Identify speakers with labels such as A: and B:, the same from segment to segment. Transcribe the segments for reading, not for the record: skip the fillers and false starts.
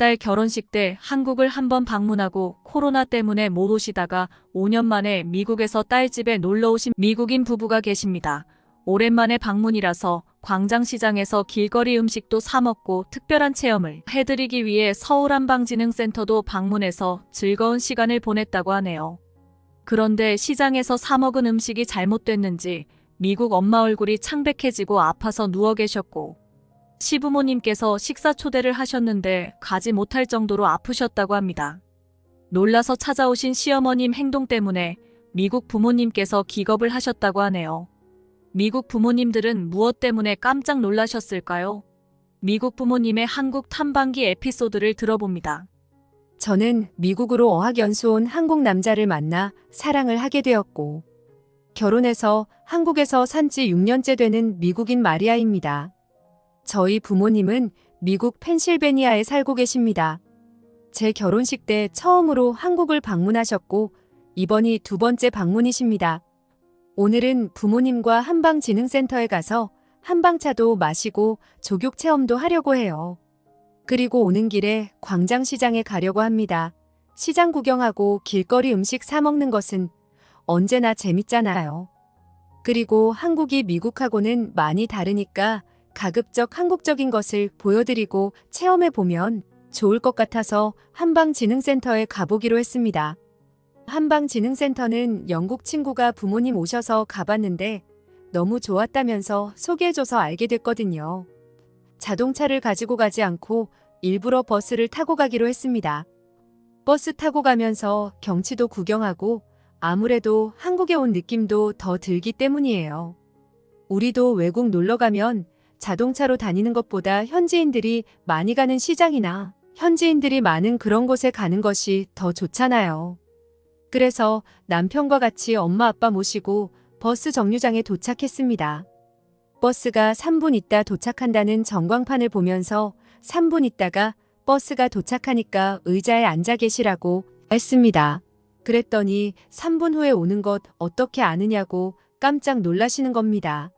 A: 딸 결혼식 때 한국을 한번 방문하고 코로나 때문에 못 오시다가 5년 만에 미국에서 딸 집에 놀러 오신 미국인 부부가 계십니다. 오랜만에 방문이라서 광장시장에서 길거리 음식도 사 먹고 특별한 체험을 해드리기 위해 서울한방지능센터도 방문해서 즐거운 시간을 보냈다고 하네요. 그런데 시장에서 사 먹은 음식이 잘못됐는지 미국 엄마 얼굴이 창백해지고 아파서 누워 계셨고, 시부모님께서 식사 초대를 하셨는데 가지 못할 정도로 아프셨다고 합니다. 놀라서 찾아오신 시어머님 행동 때문에 미국 부모님께서 기겁을 하셨다고 하네요. 미국 부모님들은 무엇 때문에 깜짝 놀라셨을까요? 미국 부모님의 한국 탐방기 에피소드를 들어봅니다.
B: 저는 미국으로 어학연수 온 한국 남자를 만나 사랑을 하게 되었고, 결혼해서 한국에서 산지 6년째 되는 미국인 마리아입니다. 저희 부모님은 미국 펜실베니아에 살고 계십니다. 제 결혼식 때 처음으로 한국을 방문하셨고, 이번이 두 번째 방문이십니다. 오늘은 부모님과 한방지능센터에 가서 한방차도 마시고 족욕 체험도 하려고 해요. 그리고 오는 길에 광장시장에 가려고 합니다. 시장 구경하고 길거리 음식 사 먹는 것은 언제나 재밌잖아요. 그리고 한국이 미국하고는 많이 다르니까 가급적 한국적인 것을 보여드리고 체험해보면 좋을 것 같아서 한방지능센터에 가보기로 했습니다. 한방지능센터는 영국 친구가 부모님 오셔서 가봤는데 너무 좋았다면서 소개해줘서 알게 됐거든요. 자동차를 가지고 가지 않고 일부러 버스를 타고 가기로 했습니다. 버스 타고 가면서 경치도 구경하고 아무래도 한국에 온 느낌도 더 들기 때문이에요. 우리도 외국 놀러 가면 자동차로 다니는 것보다 현지인들이 많이 가는 시장이나 현지인들이 많은 그런 곳에 가는 것이 더 좋잖아요. 그래서 남편과 같이 엄마 아빠 모시고 버스 정류장에 도착했습니다. 버스가 3분 있다 도착한다는 전광판을 보면서 3분 있다가 버스가 도착하니까 의자에 앉아 계시라고 했습니다. 그랬더니 3분 후에 오는 것 어떻게 아느냐고 깜짝 놀라시는 겁니다.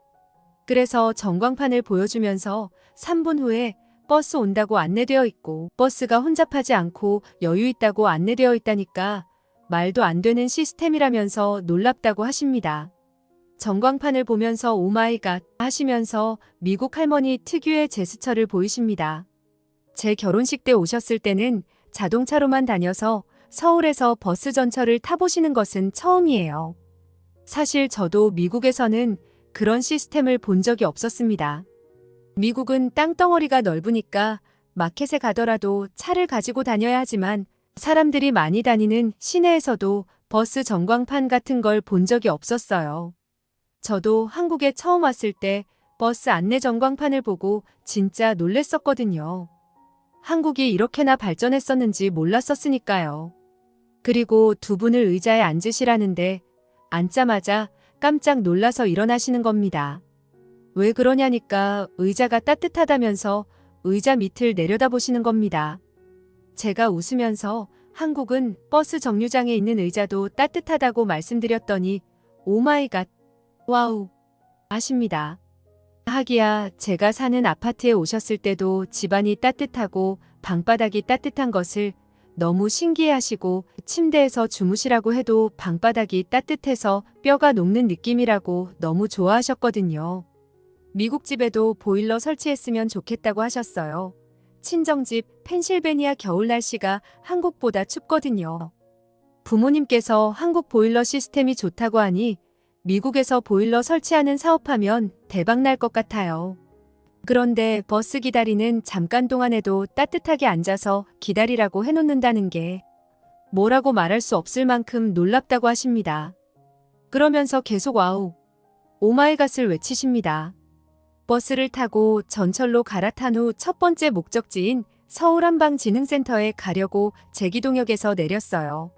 B: 그래서 전광판을 보여주면서 3분 후에 버스 온다고 안내되어 있고 버스가 혼잡하지 않고 여유 있다고 안내되어 있다니까 말도 안 되는 시스템이라면서 놀랍다고 하십니다. 전광판을 보면서 오마이갓 하시면서 미국 할머니 특유의 제스처를 보이십니다. 제 결혼식 때 오셨을 때는 자동차로만 다녀서 서울에서 버스 전철을 타보시는 것은 처음이에요. 사실 저도 미국에서는 그런 시스템을 본 적이 없었습니다. 미국은 땅덩어리가 넓으니까 마켓에 가더라도 차를 가지고 다녀야 하지만 사람들이 많이 다니는 시내에서도 버스 전광판 같은 걸 본 적이 없었어요. 저도 한국에 처음 왔을 때 버스 안내 전광판을 보고 진짜 놀랬었거든요. 한국이 이렇게나 발전했었는지 몰랐었으니까요. 그리고 두 분을 의자에 앉으시라는데 앉자마자 깜짝 놀라서 일어나시는 겁니다. 왜 그러냐니까 의자가 따뜻하다면서 의자 밑을 내려다보시는 겁니다. 제가 웃으면서 한국은 버스 정류장에 있는 의자도 따뜻하다고 말씀드렸더니 오마이갓, 와우 하십니다. 하기야 제가 사는 아파트에 오셨을 때도 집안이 따뜻하고 방바닥이 따뜻한 것을 너무 신기해하시고 침대에서 주무시라고 해도 방바닥이 따뜻해서 뼈가 녹는 느낌이라고 너무 좋아하셨거든요. 미국 집에도 보일러 설치했으면 좋겠다고 하셨어요. 친정집 펜실베니아 겨울 날씨가 한국보다 춥거든요. 부모님께서 한국 보일러 시스템이 좋다고 하니 미국에서 보일러 설치하는 사업하면 대박 날 것 같아요. 그런데 버스 기다리는 잠깐 동안에도 따뜻하게 앉아서 기다리라고 해놓는다는 게 뭐라고 말할 수 없을 만큼 놀랍다고 하십니다. 그러면서 계속 와우, 오마이갓을 외치십니다. 버스를 타고 전철로 갈아탄 후 첫 번째 목적지인 서울한방지능센터에 가려고 제기동역에서 내렸어요.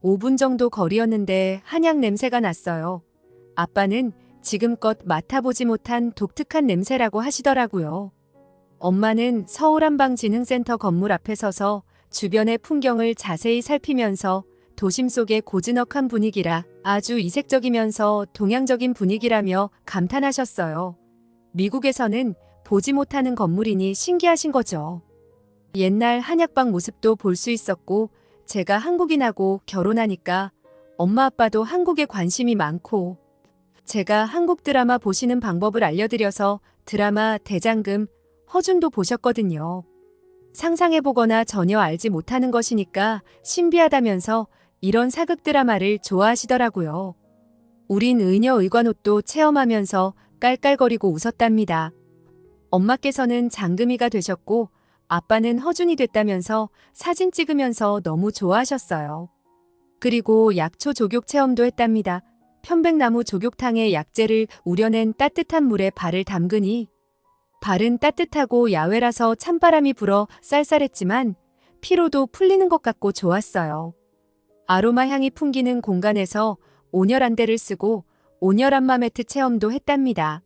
B: 5분 정도 거리였는데 한약 냄새가 났어요. 아빠는 지금껏 맡아보지 못한 독특한 냄새라고 하시더라고요. 엄마는 서울한방지능센터 건물 앞에 서서 주변의 풍경을 자세히 살피면서 도심 속의 고즈넉한 분위기라 아주 이색적이면서 동양적인 분위기라며 감탄하셨어요. 미국에서는 보지 못하는 건물이니 신기하신 거죠. 옛날 한약방 모습도 볼 수 있었고 제가 한국인하고 결혼하니까 엄마 아빠도 한국에 관심이 많고 제가 한국 드라마 보시는 방법을 알려드려서 드라마 대장금, 허준도 보셨거든요. 상상해보거나 전혀 알지 못하는 것이니까 신비하다면서 이런 사극 드라마를 좋아하시더라고요. 우린 의녀 의관옷도 체험하면서 깔깔거리고 웃었답니다. 엄마께서는 장금이가 되셨고 아빠는 허준이 됐다면서 사진 찍으면서 너무 좋아하셨어요. 그리고 약초 조격 체험도 했답니다. 편백나무 조격탕에 약재를 우려낸 따뜻한 물에 발을 담그니 발은 따뜻하고 야외라서 찬바람이 불어 쌀쌀했지만 피로도 풀리는 것 같고 좋았어요. 아로마 향이 풍기는 공간에서 온열안대를 쓰고 온열안마 매트 체험도 했답니다.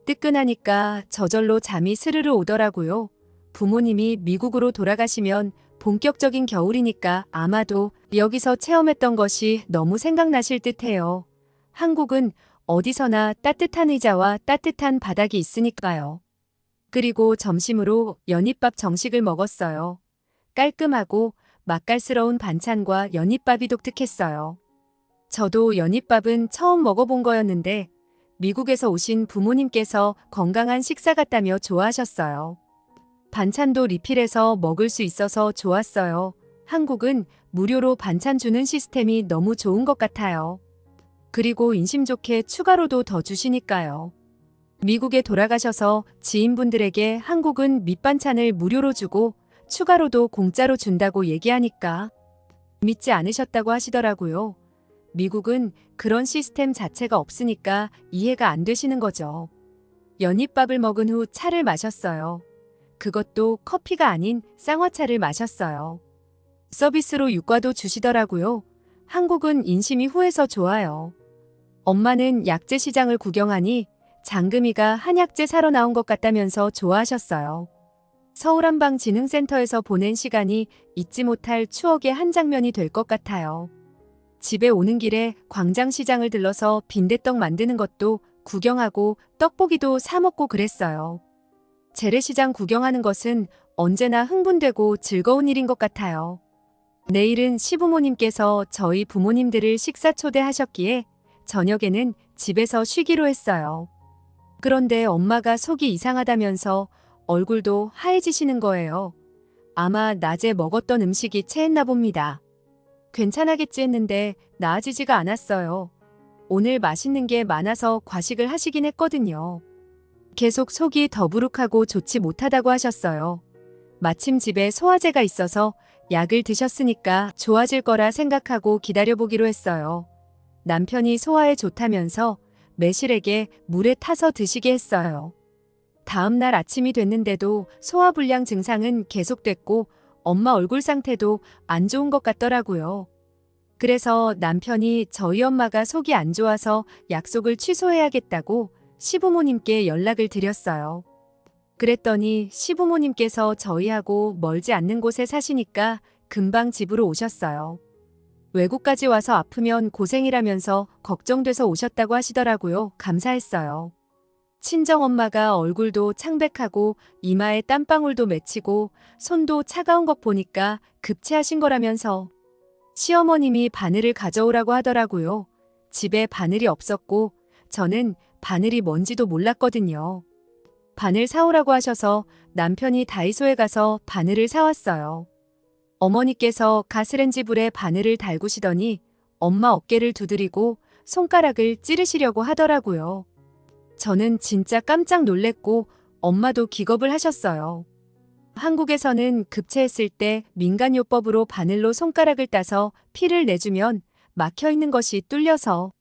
B: 뜨끈하니까 저절로 잠이 스르르 오더라고요. 부모님이 미국으로 돌아가시면 본격적인 겨울이니까 아마도 여기서 체험했던 것이 너무 생각나실 듯해요. 한국은 어디서나 따뜻한 의자와 따뜻한 바닥이 있으니까요. 그리고 점심으로 연잎밥 정식을 먹었어요. 깔끔하고 맛깔스러운 반찬과 연잎밥이 독특했어요. 저도 연잎밥은 처음 먹어본 거였는데 미국에서 오신 부모님께서 건강한 식사 같다며 좋아하셨어요. 반찬도 리필해서 먹을 수 있어서 좋았어요. 한국은 무료로 반찬 주는 시스템이 너무 좋은 것 같아요. 그리고 인심 좋게 추가로도 더 주시니까요. 미국에 돌아가셔서 지인분들에게 한국은 밑반찬을 무료로 주고 추가로도 공짜로 준다고 얘기하니까 믿지 않으셨다고 하시더라고요. 미국은 그런 시스템 자체가 없으니까 이해가 안 되시는 거죠. 연잎밥을 먹은 후 차를 마셨어요. 그것도 커피가 아닌 쌍화차를 마셨어요. 서비스로 유과도 주시더라고요. 한국은 인심이 후해서 좋아요. 엄마는 약재 시장을 구경하니 장금이가 한약재 사러 나온 것 같다면서 좋아하셨어요. 서울한방진흥센터에서 보낸 시간이 잊지 못할 추억의 한 장면이 될 것 같아요. 집에 오는 길에 광장시장을 들러서 빈대떡 만드는 것도 구경하고 떡볶이도 사 먹고 그랬어요. 재래시장 구경하는 것은 언제나 흥분되고 즐거운 일인 것 같아요. 내일은 시부모님께서 저희 부모님들을 식사 초대하셨기에 저녁에는 집에서 쉬기로 했어요. 그런데 엄마가 속이 이상하다면서 얼굴도 하얘지시는 거예요. 아마 낮에 먹었던 음식이 체했나 봅니다. 괜찮아겠지 했는데 나아지지가 않았어요. 오늘 맛있는 게 많아서 과식을 하시긴 했거든요. 계속 속이 더부룩하고 좋지 못하다고 하셨어요. 마침 집에 소화제가 있어서 약을 드셨으니까 좋아질 거라 생각하고 기다려보기로 했어요. 남편이 소화에 좋다면서 매실에게 물에 타서 드시게 했어요. 다음 날 아침이 됐는데도 소화불량 증상은 계속됐고 엄마 얼굴 상태도 안 좋은 것 같더라고요. 그래서 남편이 저희 엄마가 속이 안 좋아서 약속을 취소해야겠다고 시부모님께 연락을 드렸어요. 그랬더니 시부모님께서 저희하고 멀지 않는 곳에 사시니까 금방 집으로 오셨어요. 외국까지 와서 아프면 고생이라면서 걱정돼서 오셨다고 하시더라고요. 감사했어요. 친정엄마가 얼굴도 창백하고 이마에 땀방울도 맺히고 손도 차가운 것 보니까 급체하신 거라면서 시어머님이 바늘을 가져오라고 하더라고요. 집에 바늘이 없었고 저는 바늘이 뭔지도 몰랐거든요. 바늘 사오라고 하셔서 남편이 다이소에 가서 바늘을 사왔어요. 어머니께서 가스렌지 불에 바늘을 달구시더니 엄마 어깨를 두드리고 손가락을 찌르시려고 하더라고요. 저는 진짜 깜짝 놀랬고 엄마도 기겁을 하셨어요. 한국에서는 급체했을 때 민간요법으로 바늘로 손가락을 따서 피를 내주면 막혀있는 것이 뚫려서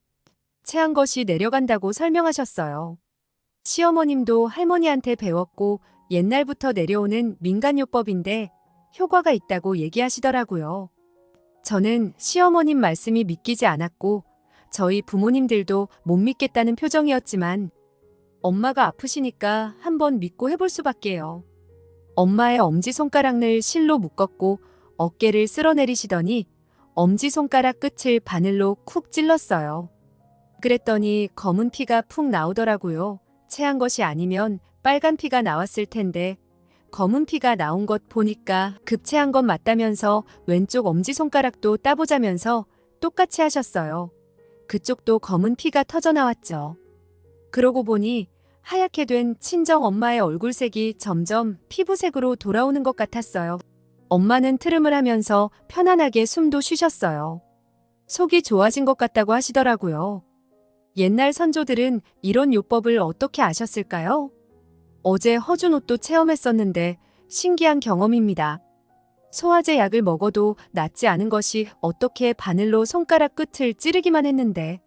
B: 체한 것이 내려간다고 설명하셨어요. 시어머님도 할머니한테 배웠고 옛날부터 내려오는 민간요법인데 효과가 있다고 얘기하시더라고요. 저는 시어머님 말씀이 믿기지 않았고 저희 부모님들도 못 믿겠다는 표정이었지만 엄마가 아프시니까 한번 믿고 해볼 수밖에요. 엄마의 엄지손가락을 실로 묶었고 어깨를 쓸어내리시더니 엄지손가락 끝을 바늘로 쿡 찔렀어요. 그랬더니 검은 피가 푹 나오더라고요. 체한 것이 아니면 빨간 피가 나왔을 텐데 검은 피가 나온 것 보니까 급체한 건 맞다면서 왼쪽 엄지손가락도 따보자면서 똑같이 하셨어요. 그쪽도 검은 피가 터져 나왔죠. 그러고 보니 하얗게 된 친정 엄마의 얼굴색이 점점 피부색으로 돌아오는 것 같았어요. 엄마는 트름을 하면서 편안하게 숨도 쉬셨어요. 속이 좋아진 것 같다고 하시더라고요. 옛날 선조들은 이런 요법을 어떻게 아셨을까요? 어제 허준 옷도 체험했었는데 신기한 경험입니다. 소화제 약을 먹어도 낫지 않은 것이 어떻게 바늘로 손가락 끝을 찌르기만 했는데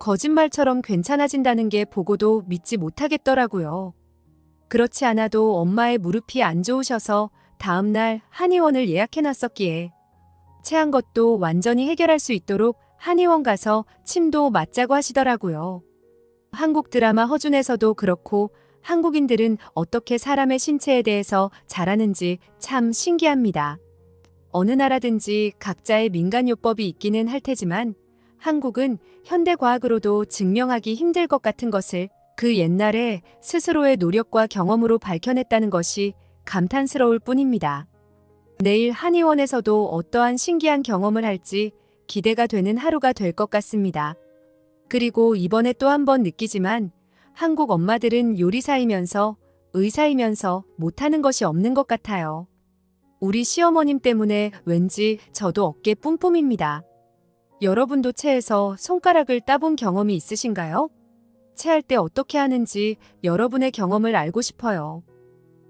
B: 거짓말처럼 괜찮아진다는 게 보고도 믿지 못하겠더라고요. 그렇지 않아도 엄마의 무릎이 안 좋으셔서 다음날 한의원을 예약해놨었기에 체한 것도 완전히 해결할 수 있도록 한의원 가서 침도 맞자고 하시더라고요. 한국 드라마 허준에서도 그렇고 한국인들은 어떻게 사람의 신체에 대해서 잘 아는지 참 신기합니다. 어느 나라든지 각자의 민간요법이 있기는 할 테지만 한국은 현대과학으로도 증명하기 힘들 것 같은 것을 그 옛날에 스스로의 노력과 경험으로 밝혀냈다는 것이 감탄스러울 뿐입니다. 내일 한의원에서도 어떠한 신기한 경험을 할지 기대가 되는 하루가 될 것 같습니다. 그리고 이번에 또 한 번 느끼지만 한국 엄마들은 요리사이면서 의사이면서 못하는 것이 없는 것 같아요. 우리 시어머님 때문에 왠지 저도 어깨 뿜뿜입니다. 여러분도 체해서 손가락을 따본 경험이 있으신가요? 체할 때 어떻게 하는지 여러분의 경험을 알고 싶어요.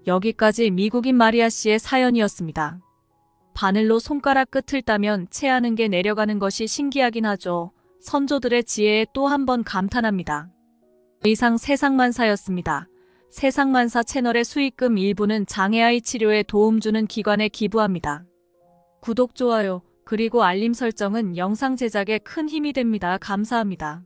A: 여기까지 미국인 마리아 씨의 사연이었습니다. 바늘로 손가락 끝을 따면 체하는 게 내려가는 것이 신기하긴 하죠. 선조들의 지혜에 또 한 번 감탄합니다. 이상 세상만사였습니다. 세상만사 채널의 수익금 일부는 장애아이 치료에 도움 주는 기관에 기부합니다. 구독, 좋아요, 그리고 알림 설정은 영상 제작에 큰 힘이 됩니다. 감사합니다.